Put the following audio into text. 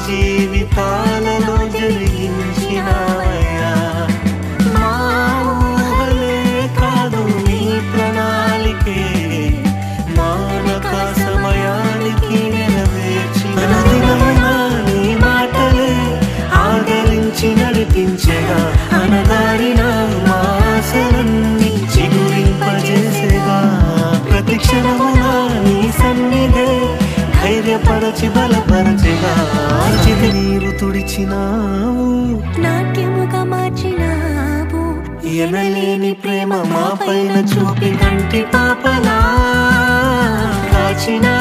జీవితాలలో జరిగించినావయ్యా. మా ఊహలే కాదు నీ ప్రణాళికే మానక సమయానికి నెరవేర్చిన దినమున నీ మాటలే ఆదరించి నడిపించేగా. అనగారిన మా ఆశలన్నీ చిగురింపజేసేగా. ప్రతి క్షణమున నీ సన్నిధే ధైర్యపరచి బలపరచెగా. చితి నీరు తుడిచినావు, నాట్యముగా మార్చినావు. ఎనలేని ప్రేమ మా పైన చూపి కంటి పాపలా కాచినా